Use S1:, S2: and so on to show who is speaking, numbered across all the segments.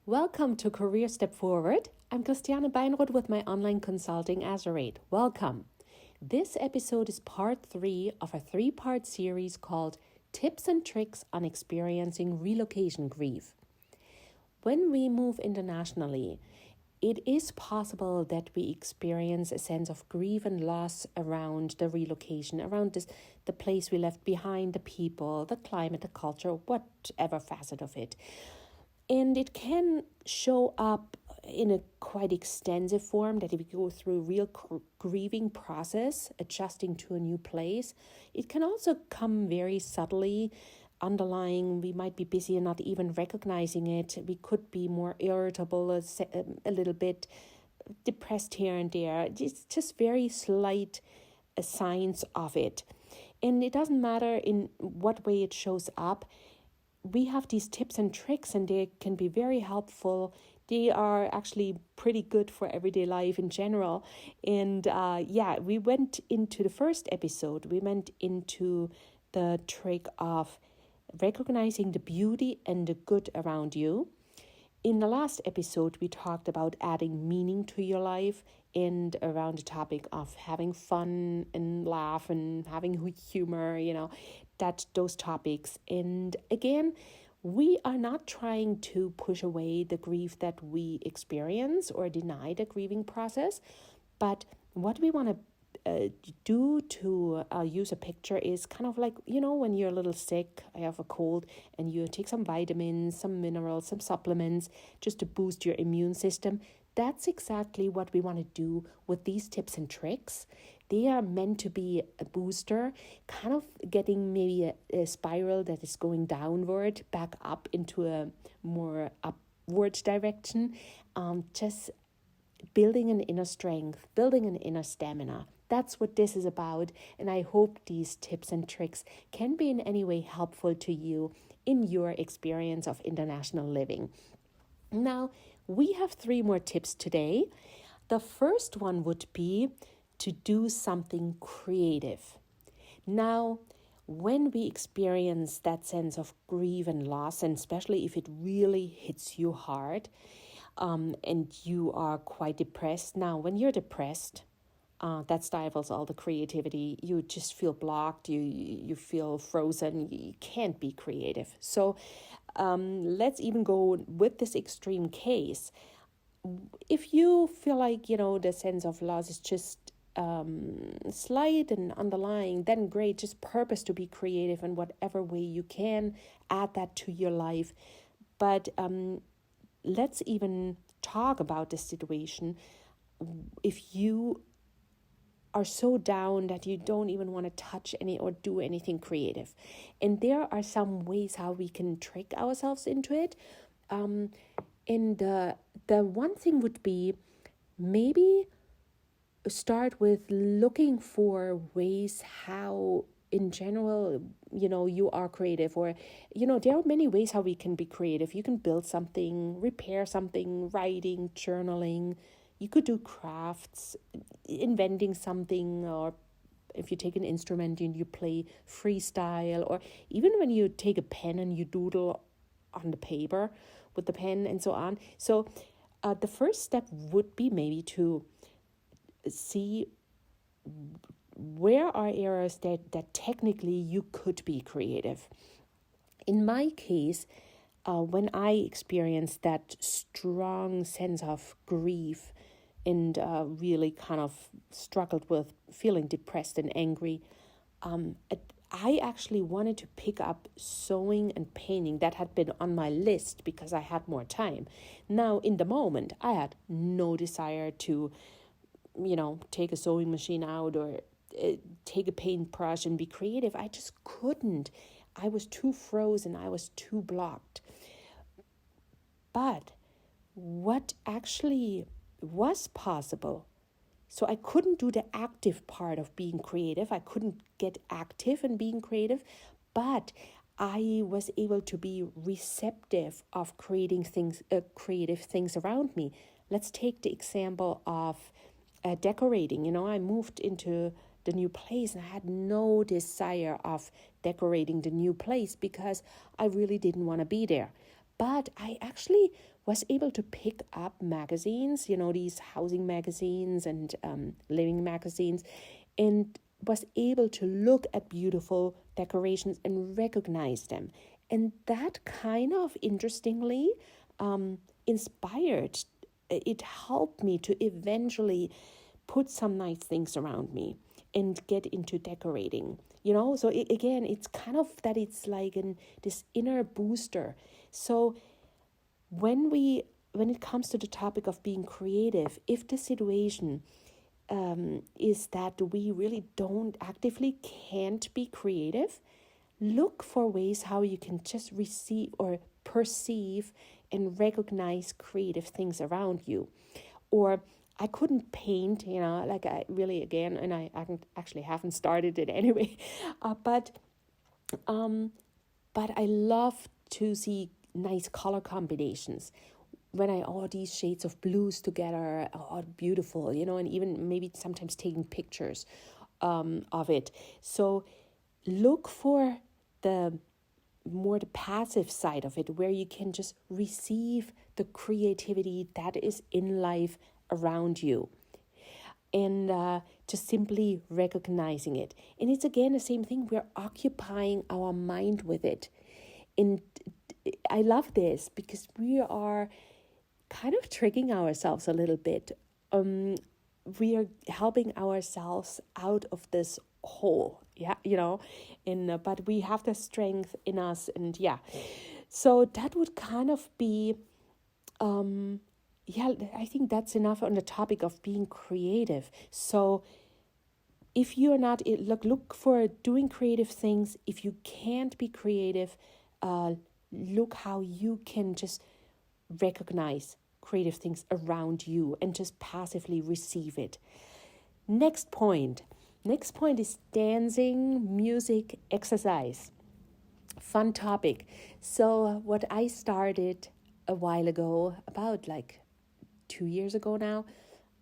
S1: Welcome to Career Step Forward. I'm Christiane Beinroth with my online consulting azurate. Welcome. This episode is part 3 of a 3-part series called Tips and Tricks on Experiencing Relocation Grief. When we move internationally, it is possible that we experience a sense of grief and loss around the relocation, around the place we left behind, the people, the climate, the culture, whatever facet of it. And it can show up in a quite extensive form that if we go through a real grieving process, adjusting to a new place. It can also come very subtly, underlying. We might be busy and not even recognizing it. We could be more irritable, a little bit depressed here and there. It's just very slight signs of it. And it doesn't matter in what way it shows up. We have these tips and tricks, and they can be very helpful. They are actually pretty good for everyday life in general. And we went into the first episode. We went into the trick of recognizing the beauty and the good around you. In the last episode, we talked about adding meaning to your life and around the topic of having fun and laugh and having humor, those topics. And again, we are not trying to push away the grief that we experience or deny the grieving process, but what we want to do to use a picture is kind of like, when you're a little sick, I have a cold, and you take some vitamins, some minerals, some supplements just to boost your immune system. That's exactly what we want to do with these tips and tricks. They are meant to be a booster, kind of getting maybe a spiral that is going downward, back up into a more upward direction, just building an inner strength, building an inner stamina. That's what this is about, and I hope these tips and tricks can be in any way helpful to you in your experience of international living. Now, we have 3 more tips today. The first one would be to do something creative. Now, when we experience that sense of grief and loss, and especially if it really hits you hard, and you are quite depressed. Now, when you're depressed, that stifles all the creativity. You just feel blocked. You feel frozen. You can't be creative. So let's even go with this extreme case. If you feel like, the sense of loss is just slight and underlying, then great. Just purpose to be creative in whatever way you can. Add that to your life. But let's even talk about this situation. If you are so down that you don't even want to touch any or do anything creative. And there are some ways how we can trick ourselves into it. And the one thing would be maybe start with looking for ways how in general, you are creative, or, there are many ways how we can be creative. You can build something, repair something, writing, journaling. You could do crafts, inventing something, or if you take an instrument and you play freestyle, or even when you take a pen and you doodle on the paper with the pen and so on. So the first step would be maybe to see where are areas that technically you could be creative. In my case, when I experienced that strong sense of grief and really kind of struggled with feeling depressed and angry, I actually wanted to pick up sewing and painting. That had been on my list because I had more time. Now, in the moment, I had no desire to, take a sewing machine out or take a paintbrush and be creative. I just couldn't. I was too frozen. I was too blocked. But what actually was possible, so I couldn't do the active part of being creative. I couldn't get active in being creative, but I was able to be receptive of creating things, creative things around me. Let's take the example of decorating. I moved into the new place and I had no desire of decorating the new place because I really didn't want to be there. But I actually was able to pick up magazines, these housing magazines and living magazines, and was able to look at beautiful decorations and recognize them. And that kind of, interestingly, inspired, it helped me to eventually put some nice things around me and get into decorating. So again, it's kind of that it's like this inner booster. So when it comes to the topic of being creative, if the situation is that we really can't be creative, look for ways how you can just receive or perceive and recognize creative things around you. Or I couldn't paint, like I really, again, and I actually haven't started it anyway, but I love to see nice color combinations. When all these shades of blues together are beautiful, and even maybe sometimes taking pictures of it. So look for the passive side of it, where you can just receive the creativity that is in life around you, and just simply recognizing it. And it's again the same thing, we're occupying our mind with it. And I love this because we are kind of tricking ourselves a little bit. We are helping ourselves out of this hole, but we have the strength in us, and so that would kind of be I think that's enough on the topic of being creative. So if you're not, look for doing creative things. If you can't be creative, look how you can just recognize creative things around you and just passively receive it. Next point is dancing, music, exercise. Fun topic. So what I started a while ago, about like 2 years ago now,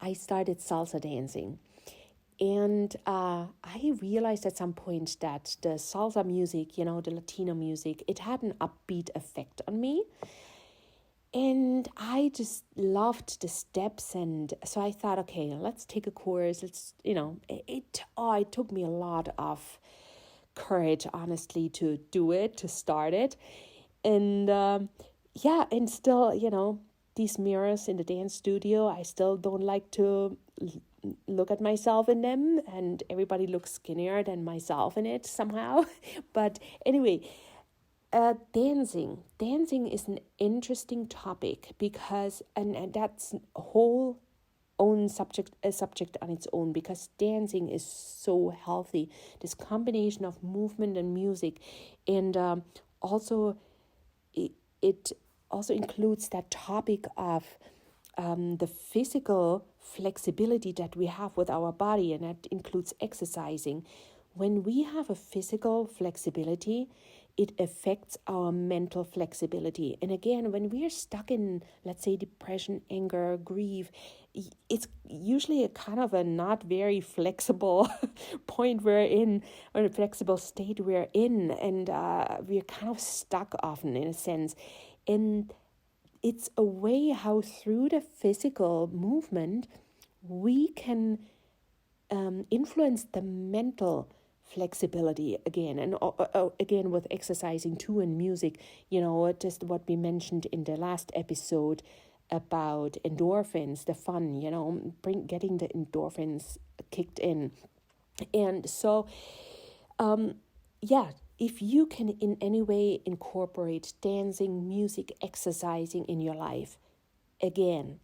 S1: I started salsa dancing. And I realized at some point that the salsa music, the Latino music, it had an upbeat effect on me. And I just loved the steps. And so I thought, okay, let's take a course. It took me a lot of courage, honestly, to do it, to start it. And and still, these mirrors in the dance studio, I still don't like to look at myself in them, and everybody looks skinnier than myself in it somehow. But anyway, dancing is an interesting topic because and that's a whole own subject on its own, because dancing is so healthy, this combination of movement and music. And also it also includes that topic of the physical flexibility that we have with our body, and that includes exercising. When we have a physical flexibility, it affects our mental flexibility. And again, when we are stuck in, let's say, depression, anger, grief, it's usually a kind of a not very flexible point we're in, or a flexible state we're in, and we're kind of stuck often, in a sense. And it's a way how through the physical movement we can influence the mental flexibility again. And again with exercising too, and music, just what we mentioned in the last episode about endorphins, the fun, getting the endorphins kicked in. And so if you can in any way incorporate dancing, music, exercising in your life, again,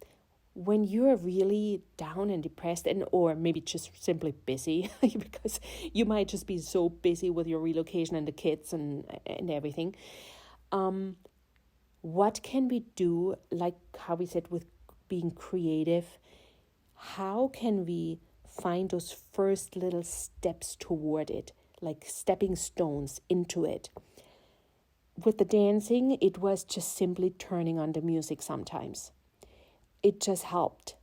S1: when you're really down and depressed, or maybe just simply busy, because you might just be so busy with your relocation and the kids and everything, what can we do, like how we said with being creative? How can we find those first little steps toward it, like stepping stones into it? With the dancing, it was just simply turning on the music sometimes. It just helped.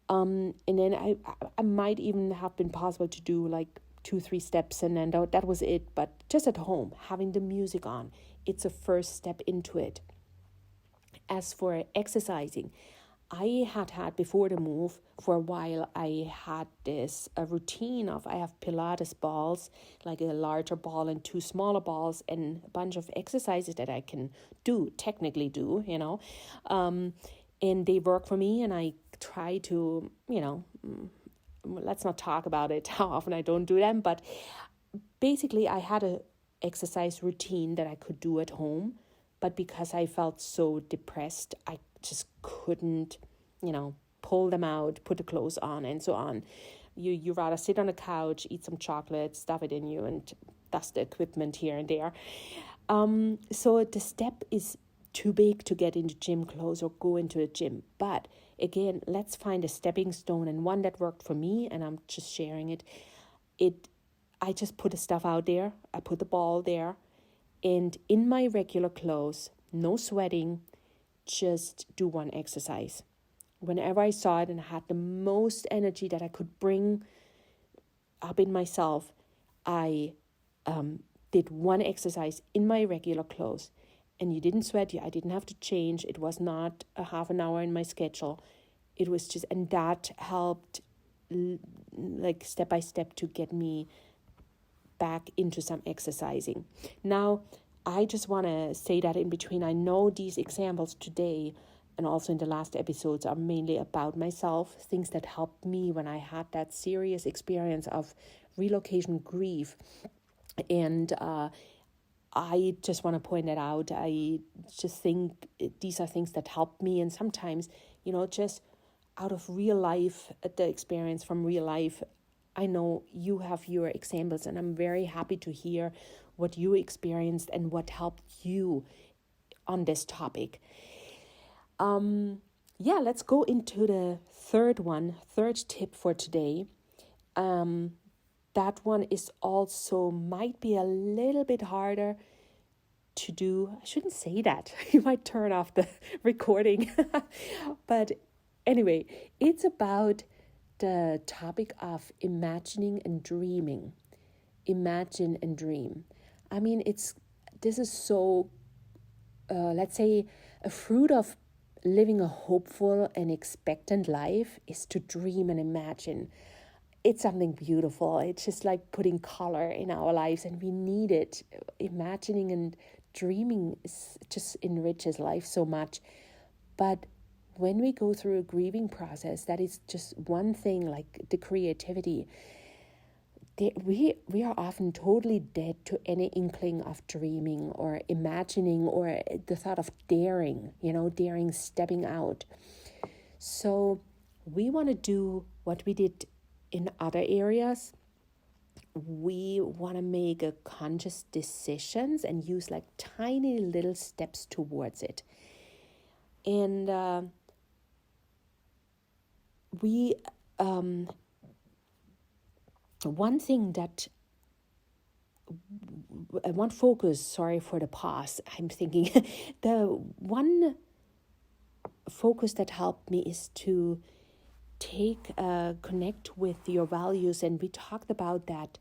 S1: And then I might even have been possible to do like 2-3 steps, and then that was it. But just at home, having the music on, it's a first step into it. As for exercising, I had before the move for a while, I had a routine of I have Pilates balls, like a larger ball and two smaller balls, and a bunch of exercises that I can technically do, and they work for me. And I try to, let's not talk about it, how often I don't do them, but basically I had a exercise routine that I could do at home, but because I felt so depressed, I just couldn't, pull them out, put the clothes on, and so on. You rather sit on the couch, eat some chocolate, stuff it in you, and dust the equipment here and there. So the step is too big to get into gym clothes or go into a gym. But again, let's find a stepping stone, and one that worked for me, and I'm just sharing it. I just put the stuff out there. I put the ball there, and in my regular clothes, no sweating, just do one exercise. Whenever I saw it and I had the most energy that I could bring up in myself, I did one exercise in my regular clothes. And you didn't sweat, I didn't have to change. It was not a half an hour in my schedule. It was just, and that helped like step by step to get me back into some exercising. Now, I just want to say that in between, I know these examples today and also in the last episodes are mainly about myself, things that helped me when I had that serious experience of relocation grief. And I just want to point that out. I just think these are things that helped me. And sometimes, just out of real life, the experience from real life, I know you have your examples, and I'm very happy to hear what you experienced and what helped you on this topic. Let's go into the third tip for today. That one is also might be a little bit harder to do. I shouldn't say that. You might turn off the recording. But anyway, it's about the topic of imagining and dreaming. Imagine and dream. I mean, this is so, let's say, a fruit of living a hopeful and expectant life is to dream and imagine. It's something beautiful. It's just like putting color in our lives, and we need it. Imagining and dreaming just enriches life so much. But when we go through a grieving process, that is just one thing, like the creativity. We are often totally dead to any inkling of dreaming or imagining or the thought of daring, stepping out. So we want to do what we did in other areas. We want to make a conscious decisions and use like tiny little steps towards it. And one focus, sorry for the pause, I'm thinking, the one focus that helped me is to connect with your values. And we talked about that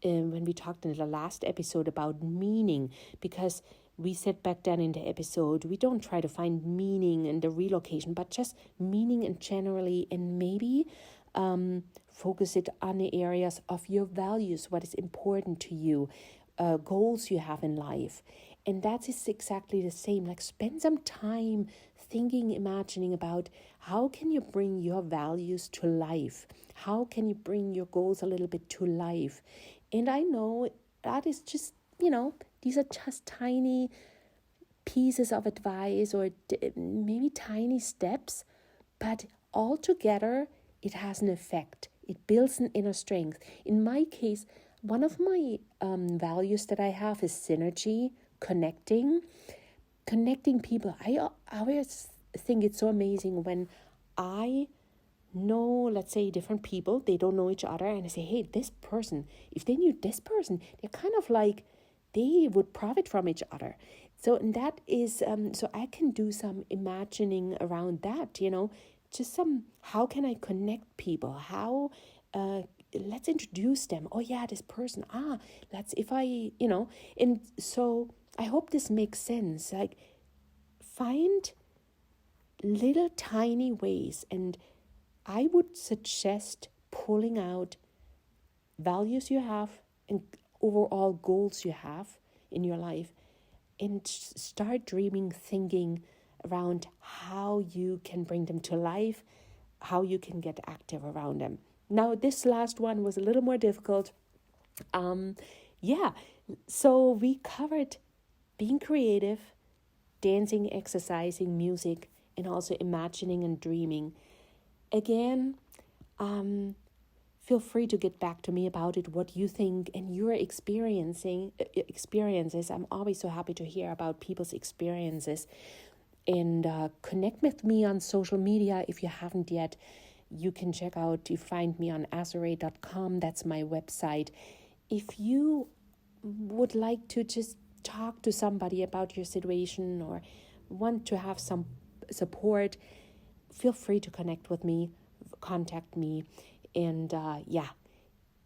S1: when we talked in the last episode about meaning, because we said back then in the episode, we don't try to find meaning in the relocation, but just meaning in generally, and maybe focus it on the areas of your values, what is important to you, goals you have in life. And that is exactly the same. Like, spend some time thinking, imagining about how can you bring your values to life? How can you bring your goals a little bit to life? And I know that is just, these are just tiny pieces of advice or maybe tiny steps, but all together it has an effect. It builds an inner strength. In my case, one of my values that I have is synergy, connecting people. I always think it's so amazing when I know, let's say, different people, they don't know each other, and I say, hey, this person, if they knew this person, they're kind of like, they would profit from each other. So that is, so I can do some imagining around that, just how can I connect people? How, let's introduce them. Oh yeah, this person, and so I hope this makes sense. Like, find little tiny ways, and I would suggest pulling out values you have and overall goals you have in your life, and start dreaming, thinking around how you can bring them to life, how you can get active around them. Now, this last one was a little more difficult. So we covered being creative, dancing, exercising, music, and also imagining and dreaming. Again, feel free to get back to me about it, what you think and your experiences. I'm always so happy to hear about people's experiences. And connect with me on social media if you haven't yet. You can you find me on azurate.com. That's my website. If you would like to just talk to somebody about your situation or want to have some support, feel free to connect with me, contact me. And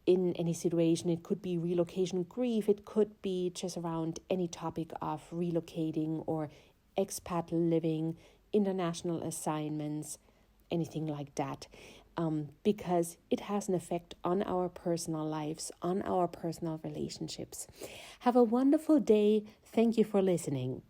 S1: in any situation, it could be relocation grief, it could be just around any topic of relocating or expat living, international assignments, anything like that, because it has an effect on our personal lives, on our personal relationships. Have a wonderful day. Thank you for listening.